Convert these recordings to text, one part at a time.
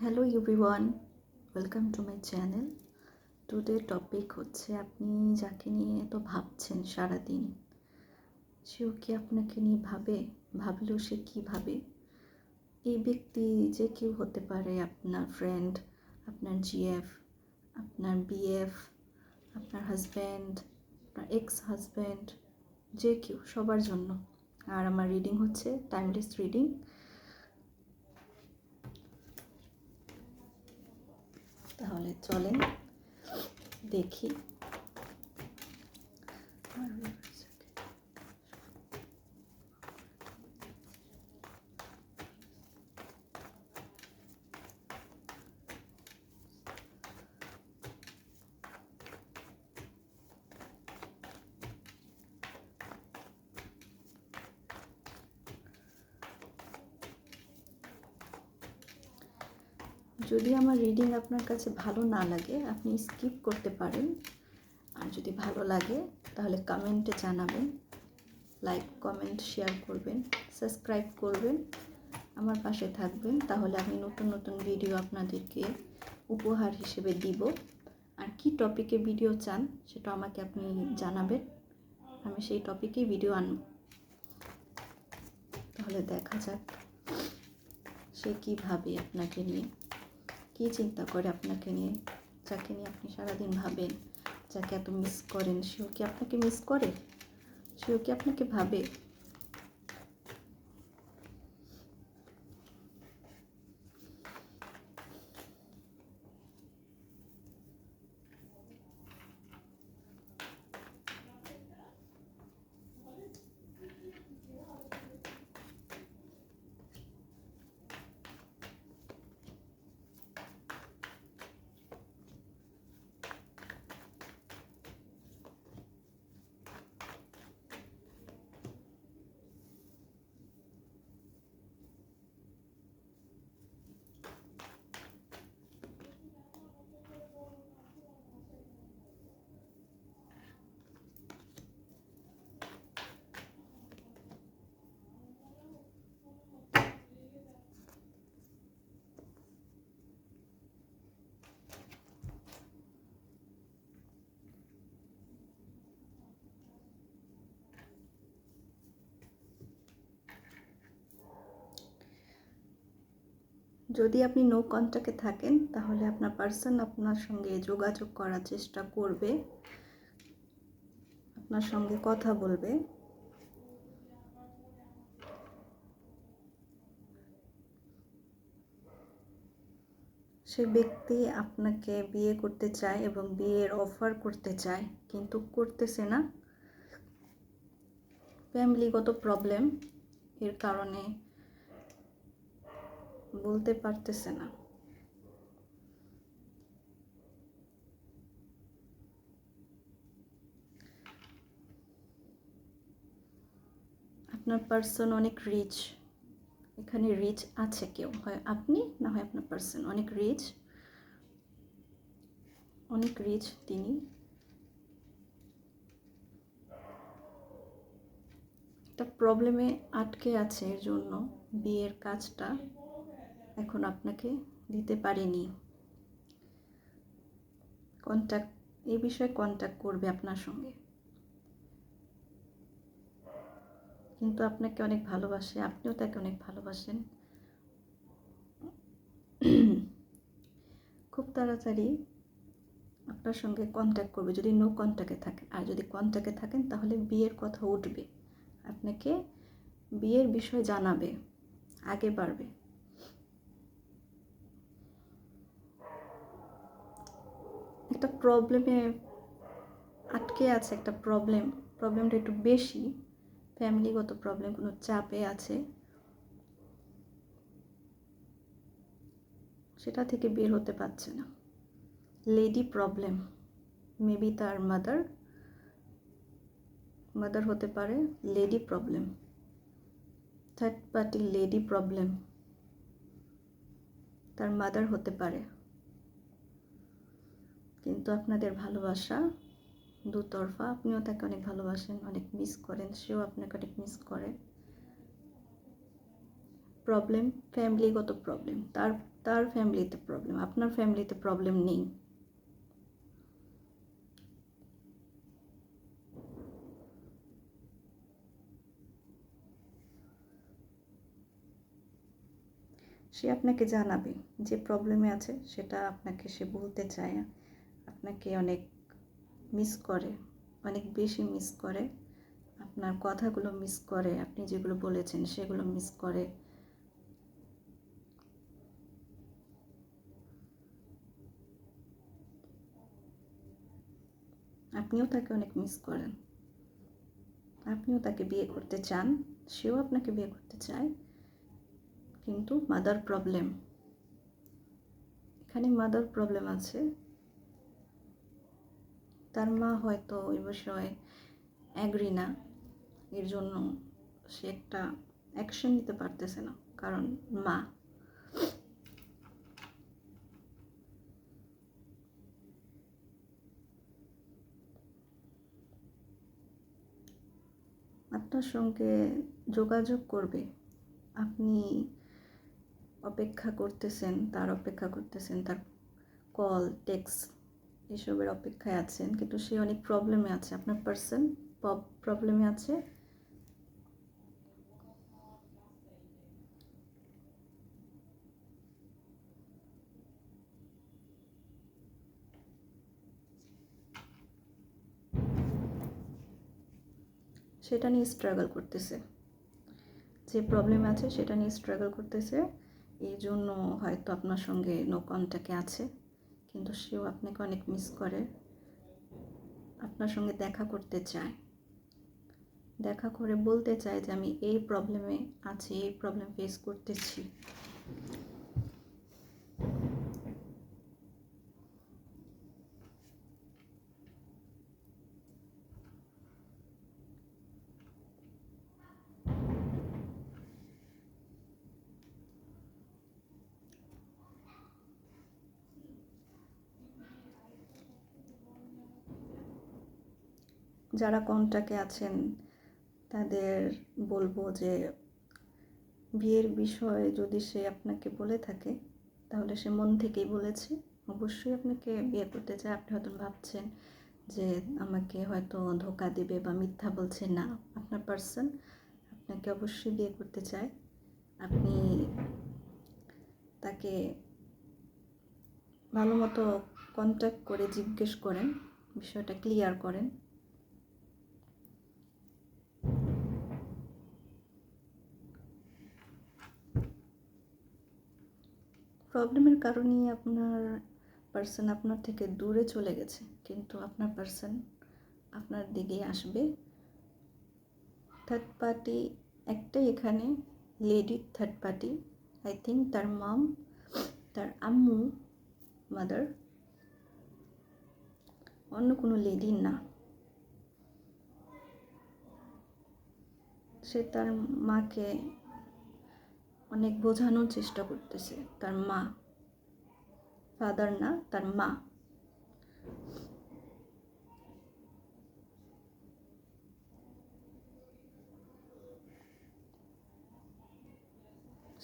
Hello everyone, welcome to my channel. Today topic হচ্ছে আপনি যাকে নিয়ে এত ভাবছেন সারাদিন, সেও কি আপনাকে নিয়ে ভাবে? ভাবলেও সে কী ভাবে? এই ব্যক্তি যে কেউ হতে পারে, আপনার ফ্রেন্ড, আপনার জিএফ, আপনার বিএফ, আপনার হাজব্যান্ড, আপনার এক্স হাজব্যান্ড, যে কেউ, সবার জন্য। আর আমার রিডিং হচ্ছে টাইমলেস রিডিং। তাহলে চলেন দেখি। যদি আমার রিডিং আপনার কাছে ভালো না লাগে, আপনি স্কিপ করতে পারেন। আর যদি ভালো লাগে তাহলে কমেন্টে জানাবেন, লাইক কমেন্ট শেয়ার করবেন, সাবস্ক্রাইব করবেন, আমার পাশে থাকবেন। তাহলে আমি নতুন নতুন ভিডিও আপনাদেরকে উপহার হিসেবে দিব। আর কি টপিকে ভিডিও চান সেটা আমাকে আপনি জানাবেন, আমি সেই টপিকেই ভিডিও আনব। তাহলে দেখা যাক সে কী ভাবে আপনাকে নিয়ে, কী চিন্তা করে আপনাকে নিয়ে। যাকে নিয়ে আপনি সারাদিন ভাবেন, যাকে এত মিস করেন, সেও কি আপনাকে মিস করে? সেও কি আপনাকে ভাবে? যদি আপনি নো কন্ট্যাক্টে থাকেন তাহলে আপনার পার্সন আপনার সঙ্গে যোগাযোগ করার চেষ্টা করবে, আপনার সঙ্গে কথা বলবে। সে ব্যক্তি আপনাকে বিয়ে করতে চায় এবং বিয়ের অফার করতে চায়, কিন্তু করতেছে না। ফ্যামিলিগত প্রবলেম এর কারণে বলতে পারতেছে না। আপনার পার্সন অনেক রিচ, এখানে রিচ আছে কেউ, হয় আপনি না হয় আপনার পার্সন অনেক রিচ, অনেক রিচ তিনি। একটা প্রবলেমে আটকে আছে, এর জন্য বিয়ের কাজটা এখন আপনাকে দিতে পারেনি। কন্ট্যাক্ট, এই বিষয়ে কন্ট্যাক্ট করবে আপনার সঙ্গে, কিন্তু আপনাকে অনেক ভালোবাসে, আপনিও তাকে অনেক ভালোবাসেন। খুব তাড়াতাড়ি আপনার সঙ্গে কন্ট্যাক্ট করবে যদি নো কন্ট্যাক্টে থাকেন। আর যদি কন্ট্যাক্টে থাকেন তাহলে বিয়ের কথা উঠবে, আপনাকে বিয়ের বিষয় জানাবে, আগে বাড়বে। একটা প্রবলেমে আটকে আছে, একটা প্রবলেমটা একটু বেশি, ফ্যামিলিগত প্রবলেম, কোনো চাপে আছে, সেটা থেকে বের হতে পারছে না। লেডি প্রবলেম, মেবি তার মাদার হতে পারে। Lady problem, third party lady problem, তার মাদার হতে পারে। কিন্তু আপনাদের ভালোবাসা দুতরফা, আপনিও তাকে অনেক ভালোবাসেন, অনেক মিস করেন, সেও আপনাকে অনেক মিস করে। প্রবলেম ফ্যামিলিগত প্রবলেম, তার তার ফ্যামিলিতে প্রবলেম, আপনার ফ্যামিলিতে প্রবলেম নেই। সে আপনাকে জানাবে যে প্রবলেমে আছে, সেটা আপনাকে সে বলতে চায়। আপনাকে অনেক মিস করে, অনেক বেশি মিস করে, আপনার কথাগুলো মিস করে, আপনি যেগুলো বলেছেন সেগুলো মিস করে। আপনিও তাকে অনেক মিস করেন, আপনিও তাকে বিয়ে করতে চান, সেও আপনাকে বিয়ে করতে চায়, কিন্তু মাদার প্রবলেম, এখানে মাদার প্রবলেম আছে। তার মা হয়তো ওই বিষয়ে অ্যাগ্রি না, এর জন্য সে একটা অ্যাকশন নিতে পারতেছে না, কারণ মা। আপনার সঙ্গে যোগাযোগ করবে, আপনি অপেক্ষা করতেছেন, তার অপেক্ষা করতেছেন, তার কল টেক্সট এসবের অপেক্ষায় আছেন, কিন্তু সে অনেক প্রবলেমে আছে, আপনার পার্সন প্রবলেমে আছে। সেটা নিয়ে স্ট্রাগল করতেছে, যে প্রবলেম আছে সেটা নিয়ে স্ট্রাগল করতেছে, এই জন্য হয়তো আপনার সঙ্গে নো কন্ট্যাক্টে আছে, কিন্তু সেও আপনাকে অনেক মিস করে, আপনার সঙ্গে দেখা করতে চায়, দেখা করে বলতে চায় যে আমি এই প্রবলেমে আছি, এই প্রবলেম ফেস করতেছি। যারা কন্ট্যাক্টে আছেন তাদের বলবো যে বিয়ের বিষয়ে যদি সে আপনাকে বলে থাকে তাহলে সে মন থেকেই বলেছে, অবশ্যই আপনাকে বিয়ে করতে চায়। আপনি হয়তো ভাবছেন যে আমাকে হয়তো ধোকা দেবে বা মিথ্যা বলছে, না, আপনার পার্সন আপনাকে অবশ্যই বিয়ে করতে চায়। আপনি তাকে ভালো মতো কন্ট্যাক্ট করে জিজ্ঞেস করেন, বিষয়টা ক্লিয়ার করেন। প্রবলেমের কারণেই আপনার পার্সন আপনার থেকে দূরে চলে গেছে, কিন্তু আপনার পার্সন আপনার দিকেই আসবে। থার্ড পার্টি একটাই এখানে, lady third party, I think তার মম, তার আম্মু, মাদার, অন্য কোনো লেডি না। সে তার মাকে অনেক বোঝানোর চেষ্টা করতেছে, তার মা, ফাদার না, তার মা।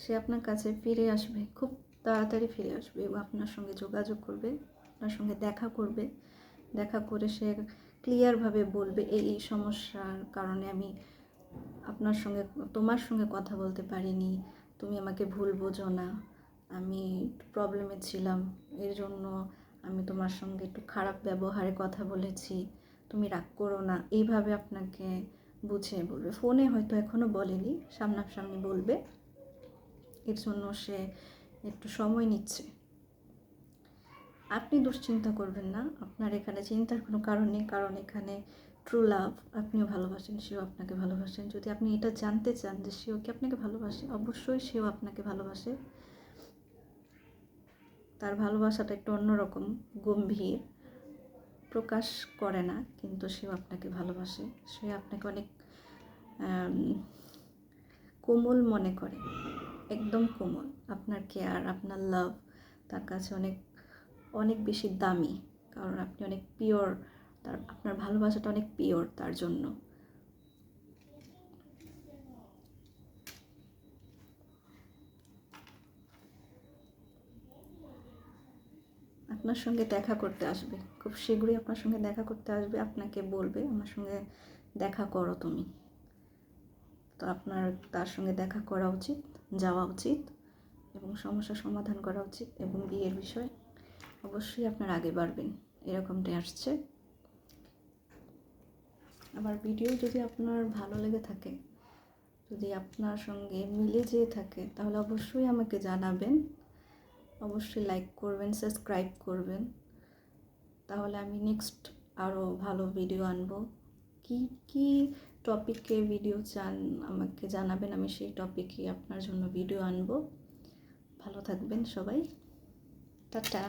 সে আপনার কাছে ফিরে আসবে, খুব তাড়াতাড়ি ফিরে আসবে এবং আপনার সঙ্গে যোগাযোগ করবে, আপনার সঙ্গে দেখা করবে। দেখা করে সে ক্লিয়ারভাবে বলবে এই সমস্যার কারণে আমি আপনার সঙ্গে, তোমার সঙ্গে কথা বলতে পারিনি, তুমি আমাকে ভুল বোঝো না, আমি প্রবলেমে ছিলাম, এর জন্য আমি তোমার সঙ্গে একটু খারাপ ব্যবহারে কথা বলেছি, তুমি রাগ করো না, এইভাবে আপনাকে বুঝিয়ে বলবে। ফোনে হয়তো এখনও বলেনি, সামনাসামনি বলবে, এর জন্য সে একটু সময় নিচ্ছে। আপনি দুশ্চিন্তা করবেন না, আপনার এখানে চিন্তার কোনো কারণ নেই, কারণ এখানে ট্রু লাভ, আপনিও ভালোবাসেন, সেও আপনাকে ভালোবাসেন। যদি আপনি এটা জানতে চান যে সেও কি আপনাকে ভালোবাসে, অবশ্যই সেও আপনাকে ভালোবাসে। তার ভালোবাসাটা একটু অন্যরকম, গম্ভীর, প্রকাশ করে না, কিন্তু সেও আপনাকে ভালোবাসে। সে আপনাকে অনেক কোমল মনে করে, একদম কোমল। আপনার কেয়ার, আপনার লাভ তার কাছে অনেক অনেক বেশি দামি, কারণ আপনি অনেক পিওর, আপনার ভালোবাসাটা অনেক পিওর তার জন্য। আপনার সঙ্গে দেখা করতে আসবে, খুব শীঘ্রই আপনার সঙ্গে দেখা করতে আসবে, আপনাকে বলবে আমার সঙ্গে দেখা করো তুমি। তো আপনার তার সঙ্গে দেখা করা উচিত, যাওয়া উচিত এবং সমস্যার সমাধান করা উচিত। এবং বিয়ের বিষয় অবশ্যই আপনার আগে বাড়বেন, এরকমটাই আসছে। আমার ভিডিও যদি আপনার ভালো লেগে থাকে, যদি আপনার সঙ্গে মিলে যেয়ে থাকে, তাহলে অবশ্যই আমাকে জানাবেন, অবশ্যই লাইক করবেন, সাবস্ক্রাইব করবেন। তাহলে আমি নেক্সট আরও ভালো ভিডিও আনবো। কি টপিকে ভিডিও চান আমাকে জানাবেন, আমি সেই টপিকে আপনার জন্য ভিডিও আনবো। ভালো থাকবেন সবাই, টাটা।